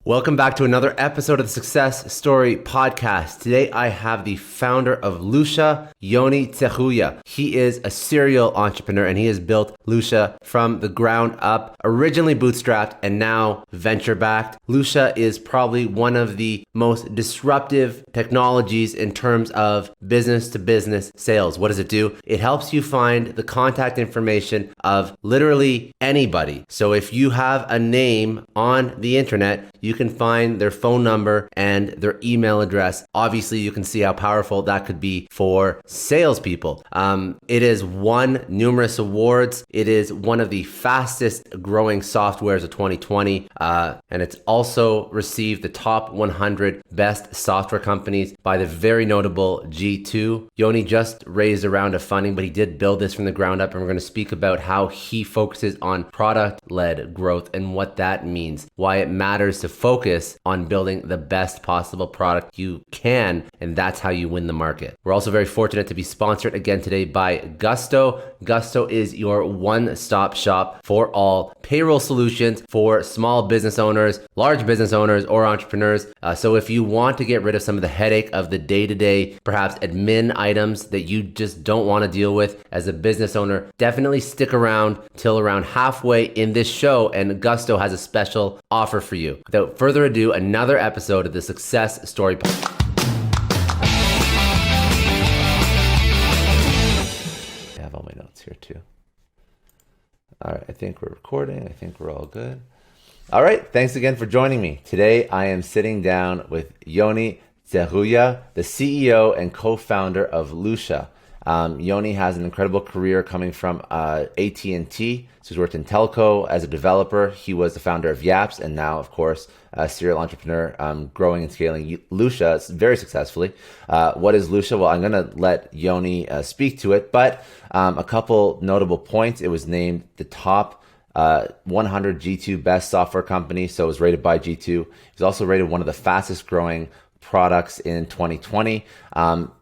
Welcome back to another episode of the Success Story Podcast. Today I have the founder of Lusha, Yoni Tserruya. He is a serial entrepreneur and he has built Lusha from the ground up, originally bootstrapped and now venture backed. Lusha is probably one of the most disruptive technologies in terms of business to business sales. What does it do? It helps you find the contact information of literally anybody. So if you have a name on the internet, you can find their phone number and their email address. Obviously, you can see how powerful that could be for salespeople. It has won numerous awards. It is one of the fastest growing softwares of 2020. And it's also received the top 100 best software companies by the very notable G2. Yoni just raised a round of funding, but he did build this from the ground up. And we're going to speak about how he focuses on product-led growth and what that means, why it matters to focus on building the best possible product you can, and that's how you win the market. We're also very fortunate to be sponsored again today by Gusto. Gusto is your one-stop shop for all payroll solutions for small business owners, large business owners, or entrepreneurs. So if you want to get rid of some of the headache of the day-to-day, perhaps admin items that you just don't want to deal with as a business owner, definitely stick around till around halfway in this show, and Gusto has a special offer for you. Without further ado, another episode of the Success Story Podcast. I have all my notes here too. All right, I think we're recording. I think we're all good. All right, thanks again for joining me. Today, I am sitting down with Yoni Tserruya, the CEO and co-founder of Lusha. Yoni has an incredible career coming from AT&T. So he's worked in telco as a developer. He was the founder of Yaps and now, of course, a serial entrepreneur growing and scaling Lusha very successfully. What is Lusha? Well, I'm going to let Yoni speak to it, but a couple notable points. It was named the top 100 G2 best software company, so it was rated by G2. It was also rated one of the fastest growing products in 2020.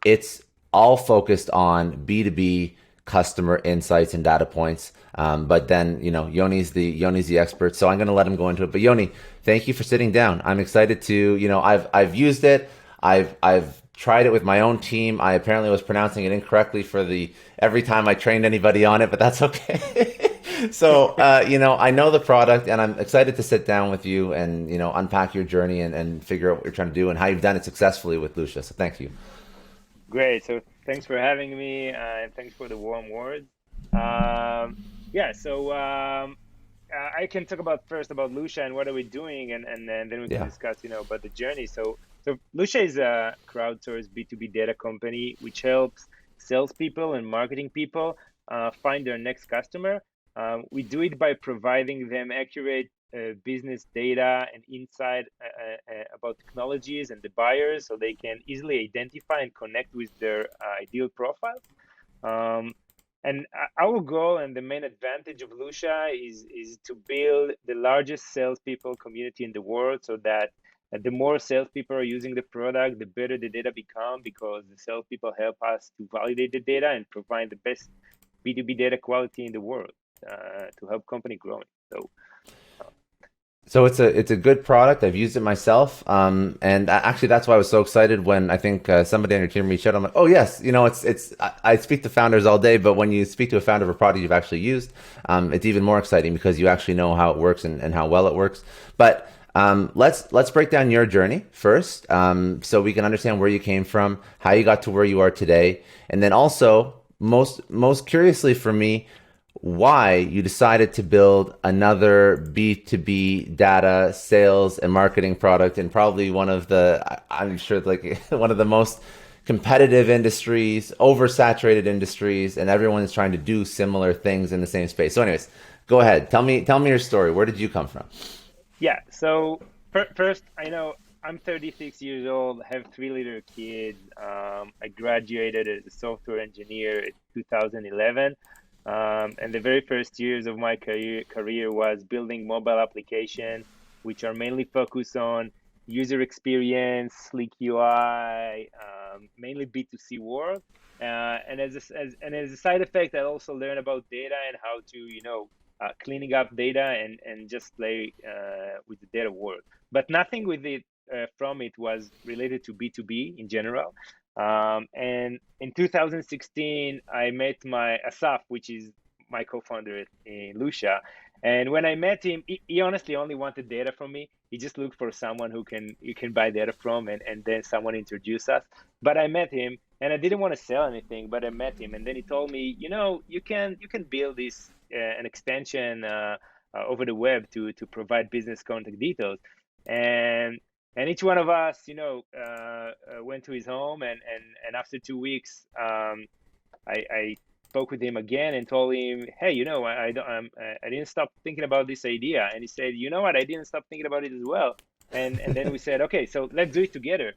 It's all focused on B2B customer insights and data points. But then, Yoni's the expert, so I'm going to let him go into it. But Yoni, thank you for sitting down. I'm excited to, I've used it. I've tried it with my own team. I apparently was pronouncing it incorrectly every time I trained anybody on it, but that's okay. So, I know the product and I'm excited to sit down with you and, unpack your journey and figure out what you're trying to do and how you've done it successfully with Lusha. So thank you. Great. So thanks for having me and thanks for the warm words. I can talk first about Lusha and what are we doing, and then we can discuss, about the journey. So Lusha is a crowdsourced B2B data company which helps salespeople and marketing people find their next customer. We do it by providing them accurate business data and insight about technologies and the buyers, so they can easily identify and connect with their ideal profile. And our goal and the main advantage of Lusha is to build the largest salespeople community in the world, so that the more salespeople are using the product, the better the data become, because the salespeople help us to validate the data and provide the best B2B data quality in the world to help company growing. So it's a good product. I've used it myself, and actually that's why I was so excited when I think somebody on your team reached out. I'm like, oh yes, I speak to founders all day, but when you speak to a founder of a product you've actually used, it's even more exciting because you actually know how it works and how well it works. But let's break down your journey first, so we can understand where you came from, how you got to where you are today, and then also most curiously for me, why you decided to build another B2B data sales and marketing product in probably one of the most competitive industries, oversaturated industries, and everyone is trying to do similar things in the same space. So anyways, go ahead. Tell me your story. Where did you come from? Yeah. So first, I know I'm 36 years old, have 3 little kids. I graduated as a software engineer in 2011. And the very first years of my career was building mobile applications, which are mainly focused on user experience, sleek UI, mainly B2C world. And as a side effect, I also learned about data and how to, cleaning up data and just play with the data work. But nothing with it from it was related to B2B in general. And in 2016, I met my Asaf, which is my co-founder in Lusha. And when I met him, he honestly only wanted data from me. He just looked for someone who you can buy data from, and then someone introduced us. But I met him, and I didn't want to sell anything, but I met him, and then he told me, you can build this an extension over the web to provide business contact details, and each one of us, went to his home, and after 2 weeks, I spoke with him again and told him, hey, I didn't stop thinking about this idea. And he said, you know what, I didn't stop thinking about it as well. And then we said, okay, so let's do it together.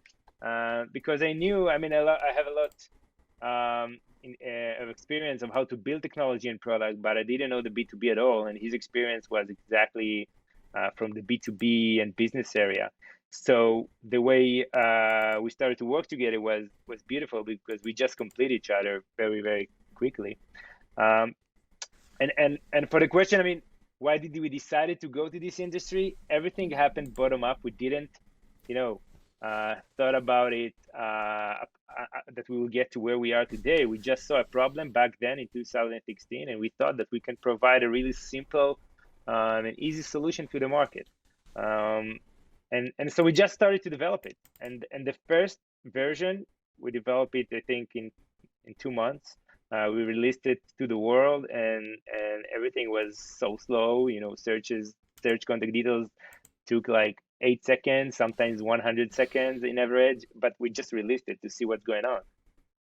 Because I knew, I have a lot of experience of how to build technology and product, but I didn't know the B2B at all. And his experience was exactly from the B2B and business area. So the way we started to work together was beautiful, because we just complete each other very, very quickly. And for the question, why did we decided to go to this industry? Everything happened bottom up. We didn't, thought about it that we will get to where we are today. We just saw a problem back then in 2016, and we thought that we can provide a really simple and easy solution to the market. And so we just started to develop it. And the first version, we developed it, I think, in 2 months. We released it to the world, and everything was so slow. Search contact details took like 8 seconds, sometimes 100 seconds in average, but we just released it to see what's going on.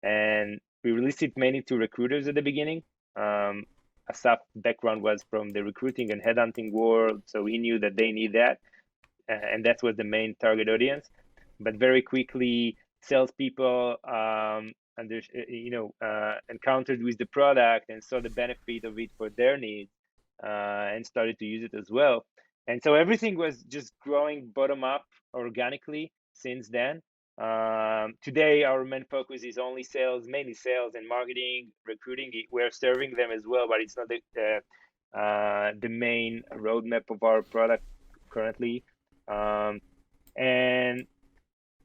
And we released it mainly to recruiters at the beginning. Asaf's background was from the recruiting and headhunting world, so he knew that they need that. And that was the main target audience. But very quickly, salespeople encountered with the product and saw the benefit of it for their needs, and started to use it as well. And so everything was just growing bottom up organically since then. Today, our main focus is only sales, mainly sales and marketing, recruiting. We're serving them as well, but it's not the main roadmap of our product currently.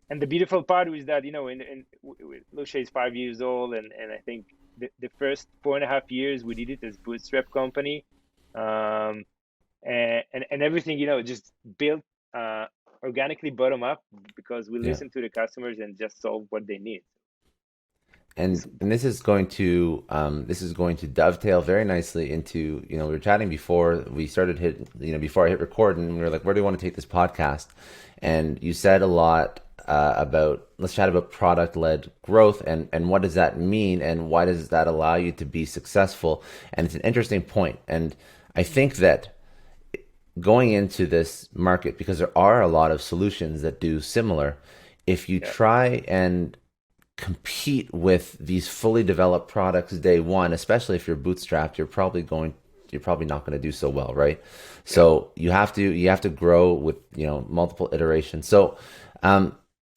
And the beautiful part is that, Lusha is 5 years old, and I think the first 4.5 years we did it as Bootstrap company, and everything, just built organically bottom up, because we listen to the customers and just solve what they need. And this is going to dovetail very nicely into, we were chatting before we started before I hit record, and we were like, where do you want to take this podcast? And you said a lot about, let's chat about product-led growth, and what does that mean, and why does that allow you to be successful? And it's an interesting point. And I think that going into this market, because there are a lot of solutions that do similar, if you try and compete with these fully developed products day one, especially if you're bootstrapped, you're probably not going to do so well, right? So you have to grow with multiple iterations. So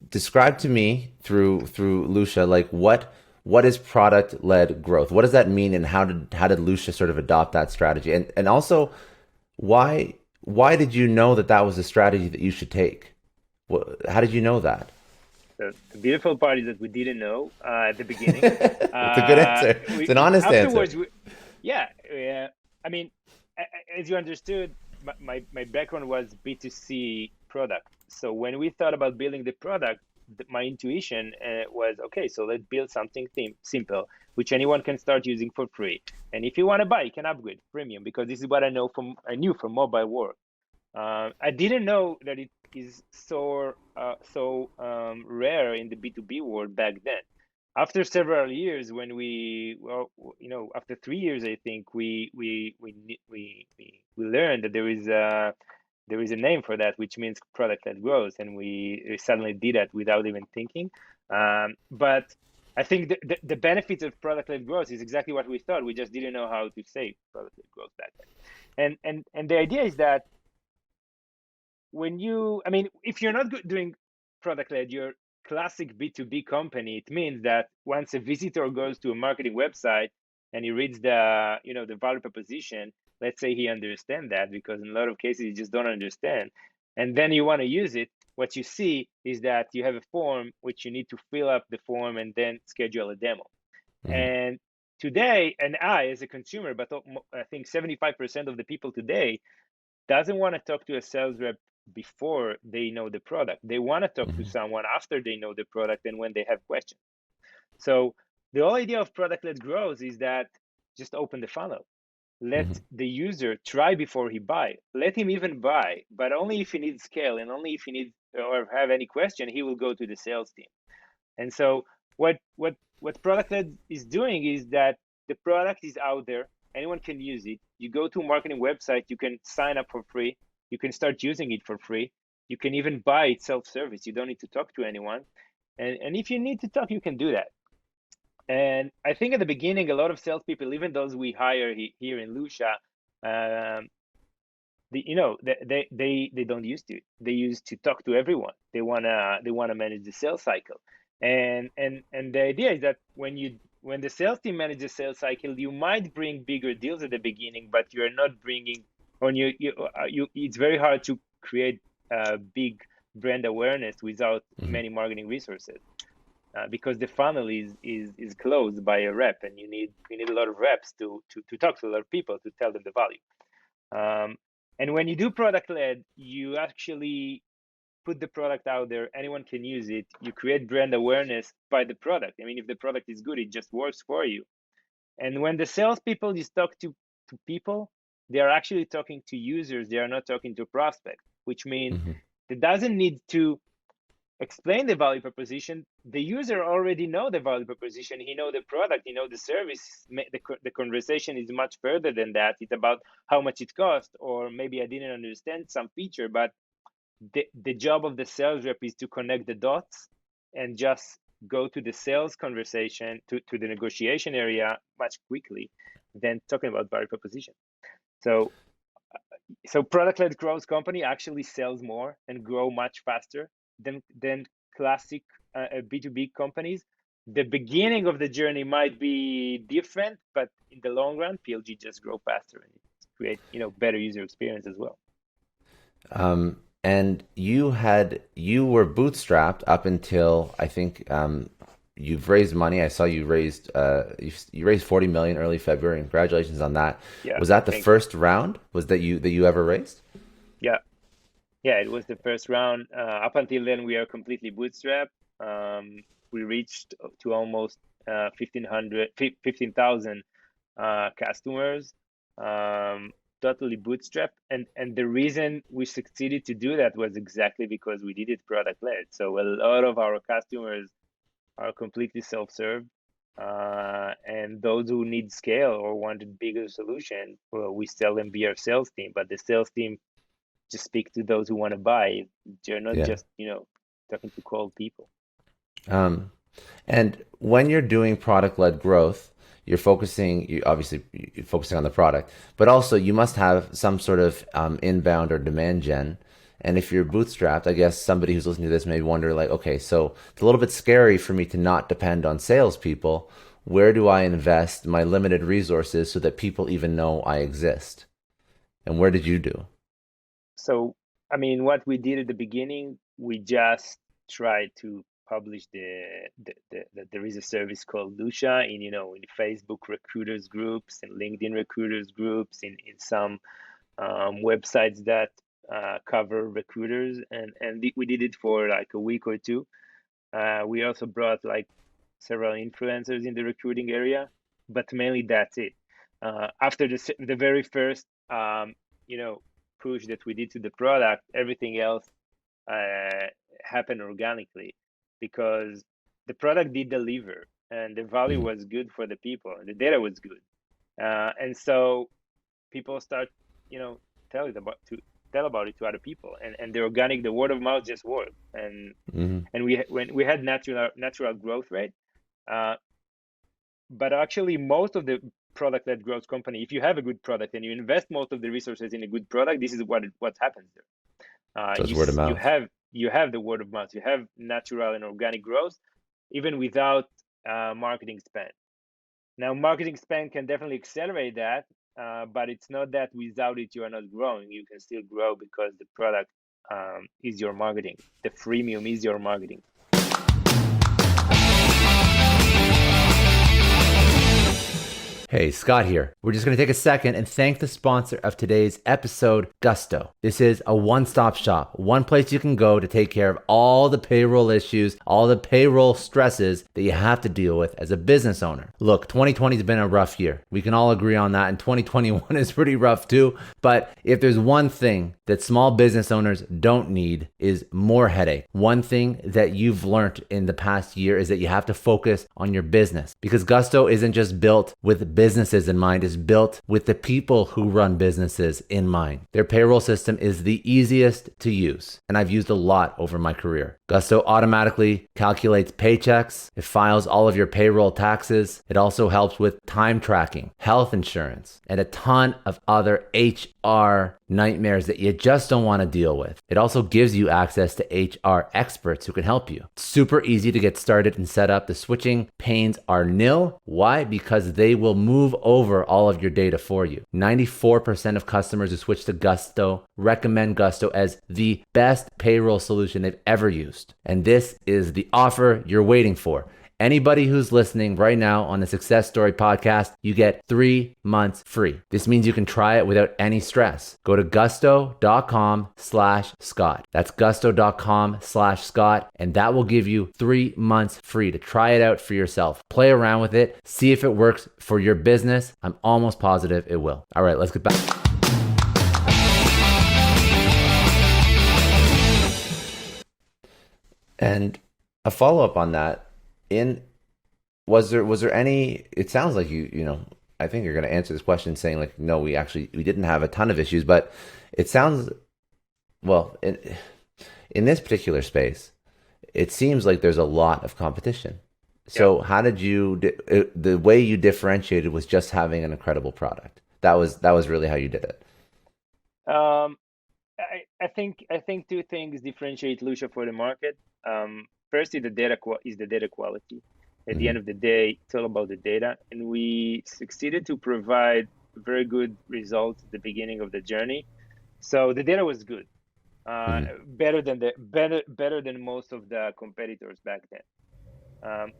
describe to me through Lusha, like what is product led growth? What does that mean, and how did Lusha sort of adopt that strategy? And also, why did you know that was a strategy that you should take? How did you know that? The beautiful part is that we didn't know at the beginning. It's a good answer. It's an honest answer. As you understood, my background was B2C product. So when we thought about building the product, my intuition was, okay, so let's build something simple, which anyone can start using for free. And if you want to buy, you can upgrade premium, because this is what I knew from mobile work. I didn't know that it is so rare in the B2B world back then. After several years, when after 3 years, I think we learned that there is a name for that, which means product-led growth, and we suddenly did that without even thinking. But I think the benefits of product-led growth is exactly what we thought. We just didn't know how to say product-led growth back then. And the idea is that if you're not doing product-led, you're classic B2B company. It means that once a visitor goes to a marketing website and he reads the value proposition, let's say he understands that, because in a lot of cases you just don't understand, and then you want to use it. What you see is that you have a form which you need to fill up the form and then schedule a demo. And today, and I as a consumer, but I think 75% of the people today doesn't want to talk to a sales rep before they know the product. They want to talk to someone after they know the product and when they have questions. So the whole idea of product-led growth is that just open the funnel. Let the user try before he buy. Let him even buy, but only if he needs scale, and only if he needs or have any question, he will go to the sales team. And so what product-led is doing is that the product is out there. Anyone can use it. You go to a marketing website, you can sign up for free. You can start using it for free. You can even buy it self-service. You don't need to talk to anyone. And if you need to talk, you can do that. And I think at the beginning, a lot of salespeople, even those we hire here in Lusha, they don't use to. They use to talk to everyone. They wanna manage the sales cycle, and the idea is that when the sales team manages the sales cycle, you might bring bigger deals at the beginning, but you are not bringing on you. It's very hard to create big brand awareness without many marketing resources. Because the funnel is closed by a rep, and you need a lot of reps to talk to a lot of people to tell them the value. And when you do product led, you actually put the product out there. Anyone can use it. You create brand awareness by the product. I mean, if the product is good, it just works for you. And when the salespeople just talk to people, they are actually talking to users. They are not talking to prospects, which means it doesn't need to explain the value proposition. The user already know the value proposition. He know the product, he know the service. The conversation is much further than that. It's about how much it costs, or maybe I didn't understand some feature, but the job of the sales rep is to connect the dots and just go to the sales conversation, to the negotiation area much quickly than talking about value proposition. So product-led growth company actually sells more and grow much faster than classic B2B companies. The beginning of the journey might be different, but in the long run, PLG just grow faster and create better user experience as well. And you were bootstrapped up until I think you've raised money. I saw you raised 40 million early February. Congratulations on that. Yeah, was that the first round? Was that you ever raised? Yeah, it was the first round. Up until then, we are completely bootstrapped. We reached to almost 15,000 customers, totally bootstrapped. And the reason we succeeded to do that was exactly because we did it product led. So a lot of our customers are completely self-serve. And those who need scale or wanted bigger solution, well, we sell them via our sales team, but the sales team just speak to those who want to buy. They're not just talking to cold people. And when you're doing product-led growth, you're focusing on the product, but also you must have some sort of inbound or demand gen. And if you're bootstrapped, I guess somebody who's listening to this may wonder, like, okay, so it's a little bit scary for me to not depend on salespeople. Where do I invest my limited resources so that people even know I exist? And where did you do? So, I mean, what we did at the beginning, we just tried to publish that there is a service called Lusha in Facebook recruiters groups and LinkedIn recruiters groups, in some websites that cover recruiters, and we did it for like a week or two. We also brought like several influencers in the recruiting area, but mainly that's it. After the very first push that we did to the product, everything else happened organically, because the product did deliver and the value was good for the people and the data was good, and so people start tell about it to other people, and the word of mouth just worked, and when we had natural growth rate, but actually most of the product-led growth company, if you have a good product and you invest most of the resources in a good product, this is what happens there. So it's word of mouth. You have the word of mouth. You have natural and organic growth, even without marketing spend. Now, marketing spend can definitely accelerate that, but it's not that without it you are not growing. You can still grow because the product is your marketing. The freemium is your marketing. Hey, Scott here. We're just going to take a second and thank the sponsor of today's episode, Gusto. This is a one-stop shop, one place you can go to take care of all the payroll issues, all the payroll stresses that you have to deal with as a business owner. Look, 2020 has been a rough year. We can all agree on that, and 2021 is pretty rough too. But if there's one thing that small business owners don't need is more headache. One thing that you've learned in the past year is that you have to focus on your business, because Gusto isn't just built with businesses in mind, is built with the people who run businesses in mind. Their payroll system is the easiest to use, and I've used a lot over my career. Gusto automatically calculates paychecks. It files all of your payroll taxes. It also helps with time tracking, health insurance, and a ton of other HR nightmares that you just don't want to deal with. It also gives you access to HR experts who can help you. It's super easy to get started and set up. The switching pains are nil. Why? Because they will move over all of your data for you. 94% of customers who switch to Gusto recommend Gusto as the best payroll solution they've ever used. And this is the offer you're waiting for. Anybody who's listening right now on the Success Story podcast, you get 3 months free. This means you can try it without any stress. Go to gusto.com/Scott. That's gusto.com/Scott, and that will give you 3 months free to try it out for yourself. Play around with it, see if it works for your business. I'm almost positive it will. All right, let's get back. And a follow-up on that. Was there any, it sounds like I think you're going to answer this question saying like, no, we didn't have a ton of issues, but it sounds, well, in this particular space, it seems like there's a lot of competition. So yeah. How did the way you differentiated was just having an incredible product. That was really how you did it. I think two things differentiate Lusha for the market. First is the data quality. At the end of the day, it's all about the data, and we succeeded to provide very good results at the beginning of the journey. So the data was good, better than most of the competitors back then.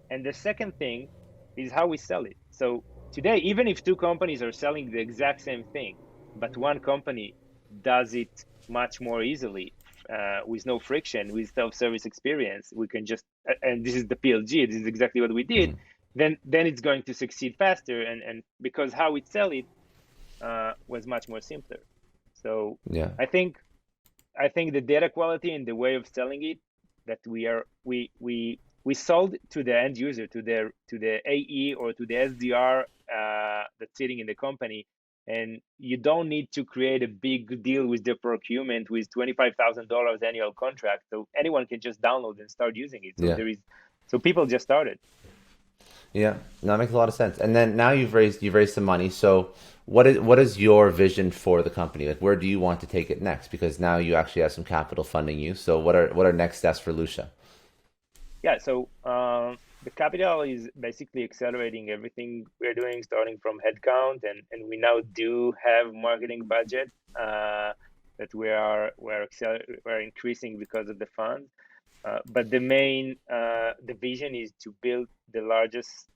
And the second thing is how we sell it. So today, even if two companies are selling the exact same thing, but one company does it much more easily, with no friction, with self-service experience, we can just, and this is the PLG, this is exactly what we did, then it's going to succeed faster, and because how we sell it was much more simpler. So yeah. I think the data quality and the way of selling it, that we sold to the end user, to the AE or to the SDR that's sitting in the company. And you don't need to create a big deal with the procurement with $25,000 annual contract. So anyone can just download and start using it. So yeah. So people just started. Yeah, that makes a lot of sense. And then now you've raised some money. So what is your vision for the company? Like, where do you want to take it next? Because now you actually have some capital funding you. So what are next steps for Lusha? Yeah, so the capital is basically accelerating everything we're doing, starting from headcount, and we now do have marketing budget that we're increasing because of the fund. But the main the vision is to build the largest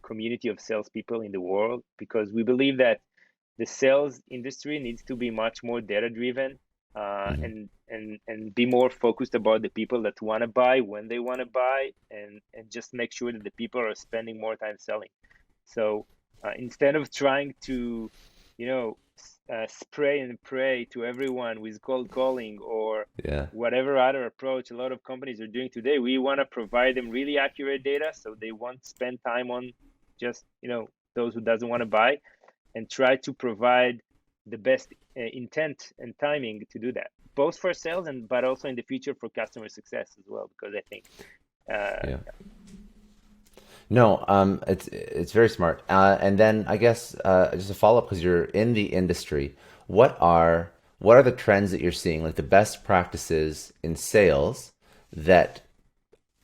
community of salespeople in the world, because we believe that the sales industry needs to be much more data driven. And be more focused about the people that want to buy when they want to buy, and just make sure that the people are spending more time selling. So instead of trying to, spray and pray to everyone with cold calling or whatever other approach a lot of companies are doing today, we want to provide them really accurate data so they won't spend time on just, those who doesn't want to buy, and try to provide the best intent and timing to do that, both for sales but also in the future for customer success as well, because I think No, it's very smart. And then I guess just a follow up, because you're in the industry, what are the trends that you're seeing, like the best practices in sales that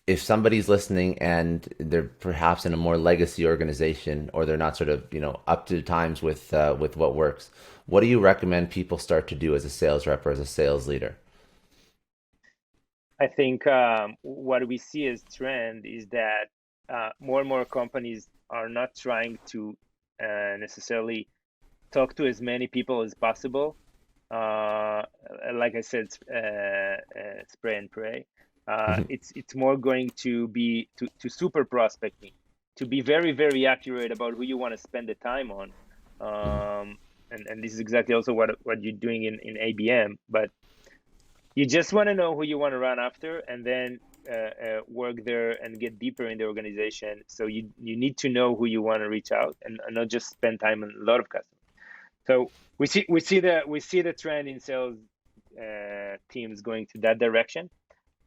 if somebody's listening and they're perhaps in a more legacy organization, or they're not sort of, up to times with what works, what do you recommend people start to do as a sales rep or as a sales leader? I think what we see as trend is that more and more companies are not trying to necessarily talk to as many people as possible. Like I said, spray and pray. It's more going to be to super prospecting, to be very, very accurate about who you want to spend the time on. And this is exactly also what you're doing in ABM. But you just want to know who you want to run after, and then work there and get deeper in the organization. So you need to know who you want to reach out, and not just spend time on a lot of customers. So we see the trend in sales teams going to that direction,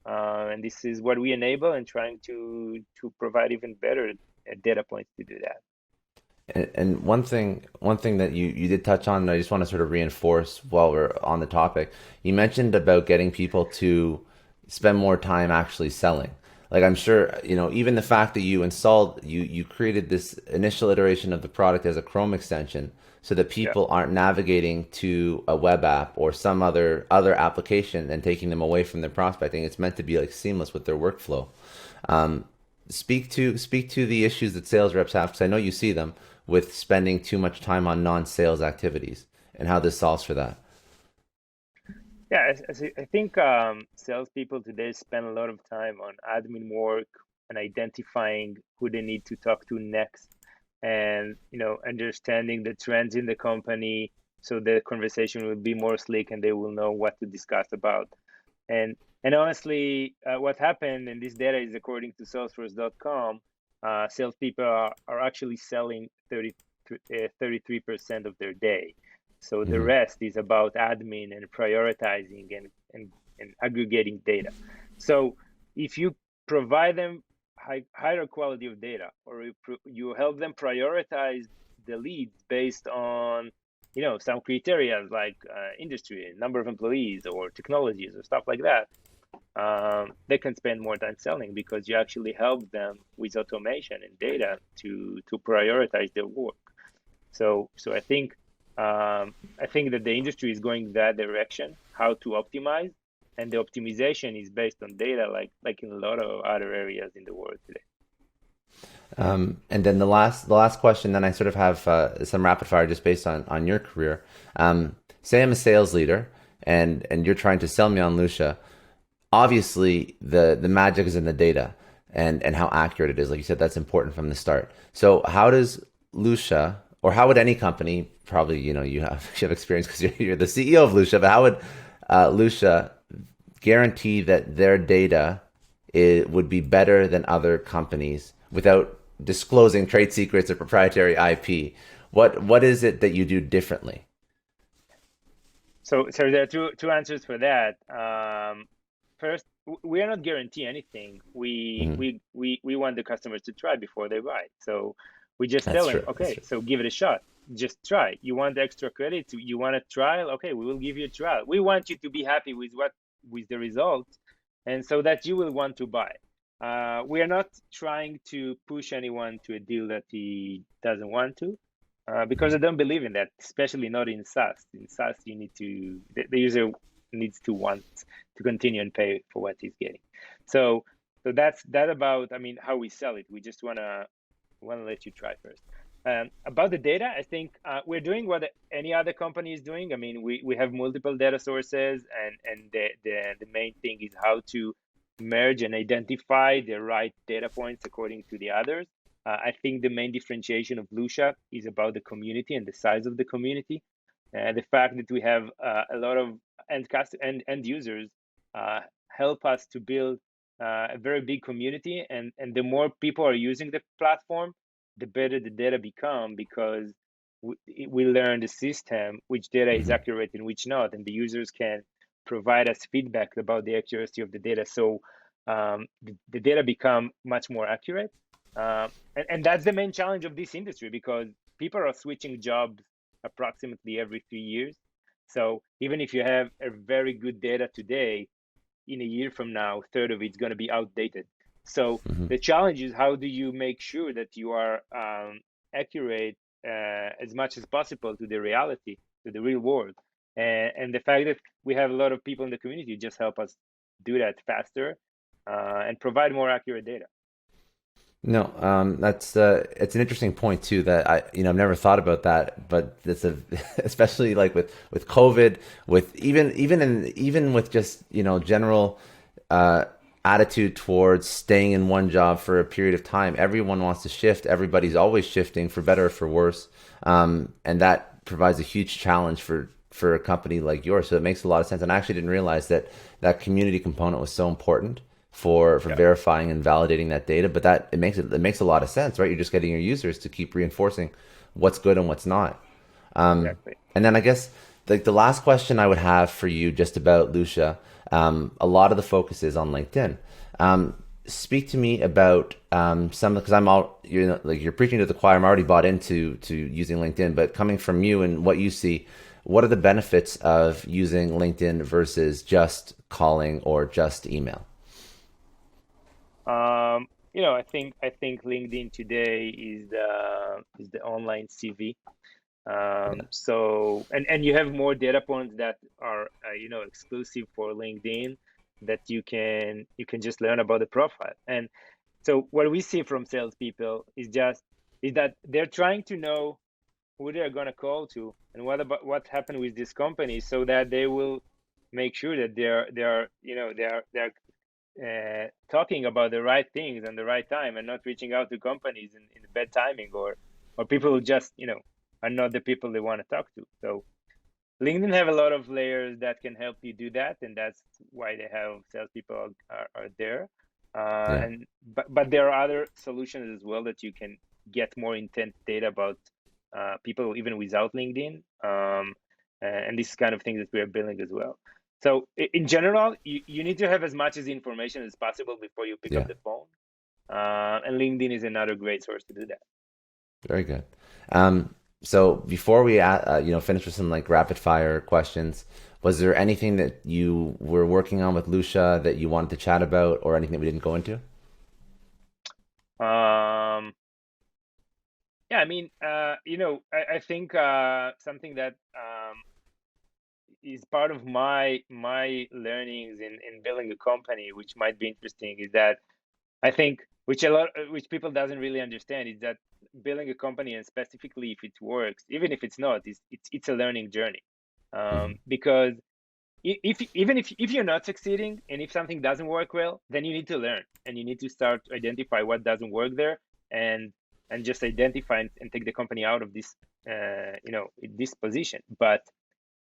and this is what we enable, and trying to provide even better data points to do that. And one thing that you did touch on, and I just want to sort of reinforce while we're on the topic. You mentioned about getting people to spend more time actually selling. Like, I'm sure, even the fact that you created this initial iteration of the product as a Chrome extension, so that Yeah. people aren't navigating to a web app or some other application and taking them away from their prospecting. It's meant to be like seamless with their workflow. Um, speak to the issues that sales reps have, because I know you see them with spending too much time on non-sales activities, and how this solves for that. Yeah, I think salespeople today spend a lot of time on admin work and identifying who they need to talk to next, and understanding the trends in the company, so the conversation will be more slick and they will know what to discuss about. And honestly, what happened, and this data is according to Salesforce.com, salespeople are actually selling 33% of their day. So the Hmm. rest is about admin and prioritizing and aggregating data. So if you provide them higher quality of data, or you help them prioritize the leads based on some criteria like industry, number of employees, or technologies, or stuff like that, they can spend more time selling, because you actually help them with automation and data to prioritize their work. So I think that the industry is going that direction, how to optimize, and the optimization is based on data, like in a lot of other areas in the world today. And then the last question, then I sort of have some rapid fire just based on your career. Say I'm a sales leader, and you're trying to sell me on Lucia. Obviously, the magic is in the data, and how accurate it is. Like you said, that's important from the start. So how does Lucia, or how would any company, probably, you have experience because you're the CEO of Lucia, but how would Lucia guarantee that their data would be better than other companies without disclosing trade secrets or proprietary IP? What is it that you do differently? So there are two answers for that. First, we are not guarantee anything. We Hmm. we we we want the customers to try before they buy. So we just That's tell them, true. That's okay, true. so give it a shot. Just try. You want extra credit? You want a trial? Okay, we will give you a trial. We want you to be happy with the results, and so that you will want to buy. We are not trying to push anyone to a deal that he doesn't want to, because I don't believe in that, especially not in SaaS. In SaaS, the user needs to want to continue and pay for what he's getting. So that's that about, how we sell it. We just wanna let you try first. About the data, I think we're doing what any other company is doing. We have multiple data sources, and the main thing is how to merge and identify the right data points according to the others. I think the main differentiation of Lusha is about the community and the size of the community. The fact that we have a lot of end users help us to build a very big community, and the more people are using the platform, the better the data become, because we learn the system, which data is Hmm. accurate and which not, and the users can provide us feedback about the accuracy of the data. So the data become much more accurate. And that's the main challenge of this industry, because people are switching jobs approximately every 3 years. So even if you have a very good data today, in a year from now, a third of it's going to be outdated. So Mm-hmm. the challenge is, how do you make sure that you are accurate as much as possible to the reality, to the real world? And the fact that we have a lot of people in the community just help us do that faster and provide more accurate data. No, that's it's an interesting point too that I've never thought about that, but it's a especially like with COVID, with even with just general uh, attitude towards staying in one job for a period of time. Everyone wants to shift. Everybody's always shifting for better or for worse, and that provides a huge challenge for a company like yours. So it makes a lot of sense. And I actually didn't realize that that community component was so important for Yeah, verifying and validating that data. But that it makes a lot of sense, right? You're just getting your users to keep reinforcing what's good and what's not. exactly. And then I guess the last question I would have for you just about Lusha, a lot of the focus is on LinkedIn. Speak to me about some, because I'm all like you're preaching to the choir. I'm already bought into using LinkedIn, but coming from you and what you see, what are the benefits of using LinkedIn versus just calling or just email? I think LinkedIn today is the online CV. Yeah. So and you have more data points that are exclusive for LinkedIn, that you can just learn about the profile. And so what we see from salespeople is that they're trying to know who they're gonna call to, and what happened with this company, so that they will make sure that they're talking about the right things and the right time, and not reaching out to companies in bad timing, or people who just are not the people they want to talk to. So LinkedIn have a lot of layers that can help you do that, and that's why they have salespeople are there. Yeah. And but there are other solutions as well that you can get more intent data about people even without LinkedIn. And this is kind of thing that we are building as well. So in general, you need to have as much as information as possible before you pick up Yeah. the phone. And LinkedIn is another great source to do that. Very good. So before we finish with some like rapid fire questions, was there anything that you were working on with Lucia that you wanted to chat about, or anything that we didn't go into? Um, yeah, I mean, I think something that is part of my learnings in building a company, which might be interesting, is that I think which people doesn't really understand, is that building a company, and specifically if it works, even if it's not, it's a learning journey. Hmm. Because if even if you're not succeeding, and if something doesn't work well, then you need to learn, and you need to start to identify what doesn't work there, and just identify and take the company out of this this position. But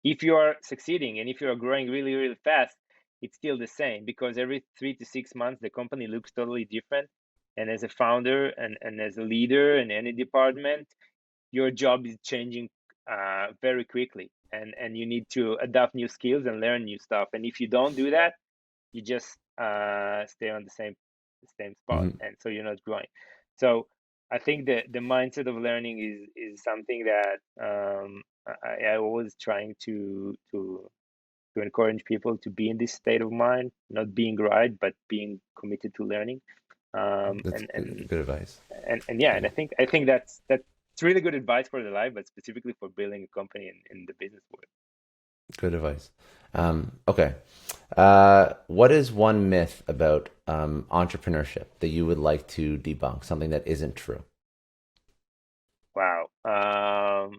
if you are succeeding, and if you are growing really, really fast, it's still the same, because every 3 to 6 months the company looks totally different. And as a founder, and as a leader in any department, your job is changing very quickly, and you need to adapt new skills and learn new stuff. And if you don't do that, you just stay on the same spot, Hmm. and so you're not growing. So I think the mindset of learning is something that I always trying to encourage people to be in this state of mind, not being right, but being committed to learning. um That's and good, and good advice. and yeah, and I think that's really good advice for the life, but specifically for building a company in the business world. Good advice. Okay. What is one myth about entrepreneurship that you would like to debunk? Something that isn't true. Wow. I'm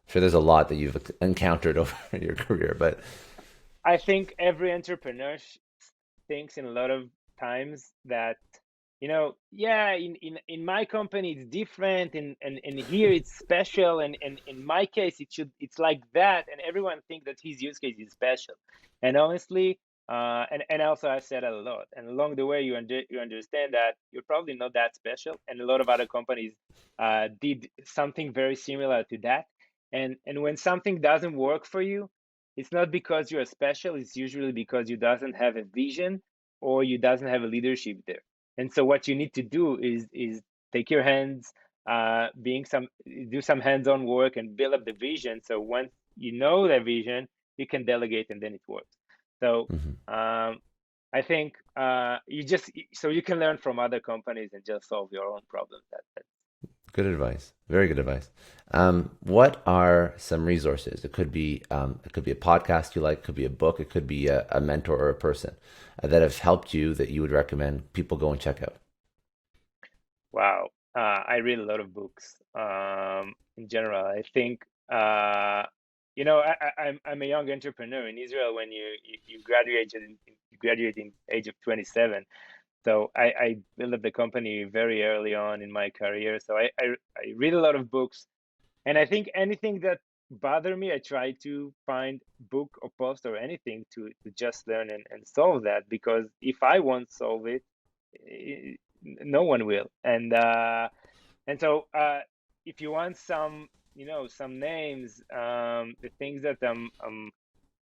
sure there's a lot that you've encountered over your career, but I think every entrepreneur thinks in a lot of times that, yeah, in my company it's different, and here it's special, and in my case it's like that, and everyone thinks that his use case is special. And honestly, and also I said that a lot, and along the way you understand that you're probably not that special, and a lot of other companies did something very similar to that. And when something doesn't work for you, it's not because you're special, it's usually because you doesn't have a vision, or you doesn't have a leadership there. And so what you need to do is take your hands, being some do some hands-on work, and build up the vision. So once you know the vision, you can delegate, and then it works. So mhm. um, I think you can learn from other companies and just solve your own problems. Good advice. Very good advice. What are some resources? It could be a podcast you like, it could be a book, it could be a mentor or a person that have helped you that you would recommend people go and check out. Wow. I read a lot of books. In general, I think I'm a young entrepreneur in Israel. When you graduate in age of 27. So I built up the company very early on in my career. So I read a lot of books, and I think anything that bother me, I try to find book or post or anything to just learn and solve that. Because if I won't solve it, eh, no one will. And so if you want some, some names, the things that I'm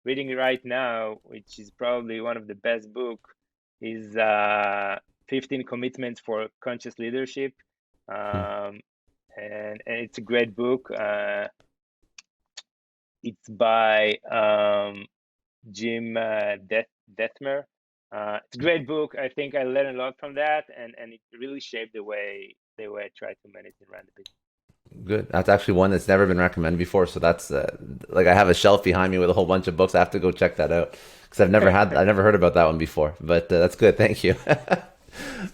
reading right now, which is probably one of the best book, is 15 Commitments for Conscious Leadership. Hmm. Um, and it's a great book. It's by Jim Detmer. It's a great book. I think I learned a lot from that, and it really shaped the way I try to manage and run the business. Good. That's actually one that's never been recommended before. So that's like I have a shelf behind me with a whole bunch of books. I have to go check that out because I've never heard about that one before. But that's good. Thank you. Good.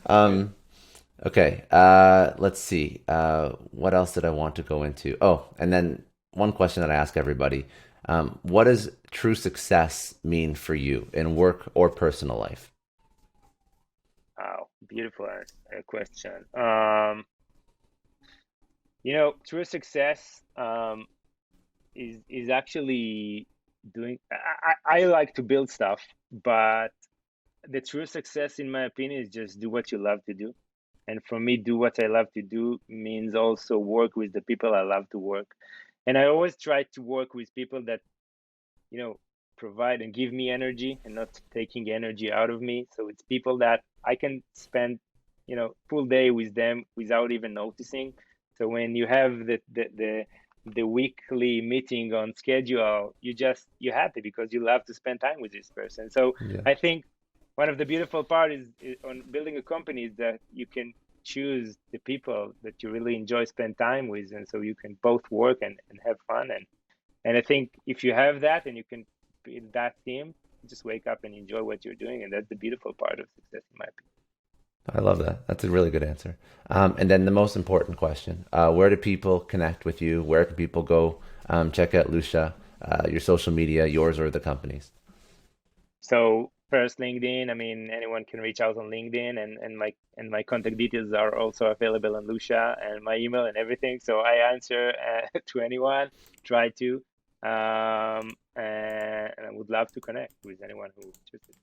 um, okay. Let's see. What else did I want to go into? Oh, and then one question that I ask everybody: what does true success mean for you in work or personal life? Wow, beautiful question. True success is actually doing. I like to build stuff, but the true success, in my opinion, is just do what you love to do. And for me, do what I love to do means also work with the people I love to work. And I always try to work with people that, you know, provide and give me energy and not taking energy out of me. So it's people that I can spend, full day with them without even noticing. So when you have the weekly meeting on schedule, you're happy because you love to spend time with this person. So Yeah. I think one of the beautiful part is on building a company is that you can choose the people that you really enjoy spend time with, and so you can both work and have fun. And I think if you have that and you can build that team, just wake up and enjoy what you're doing. And that's the beautiful part of success, in my opinion. I love that. That's a really good answer. And then the most important question, where do people connect with you? Where can people go check out Lusha, your social media, yours or the company's? So first, LinkedIn. I mean, anyone can reach out on LinkedIn, and my contact details are also available on Lusha and my email and everything. So I answer to anyone. Try to, and I would love to connect with anyone who's interested.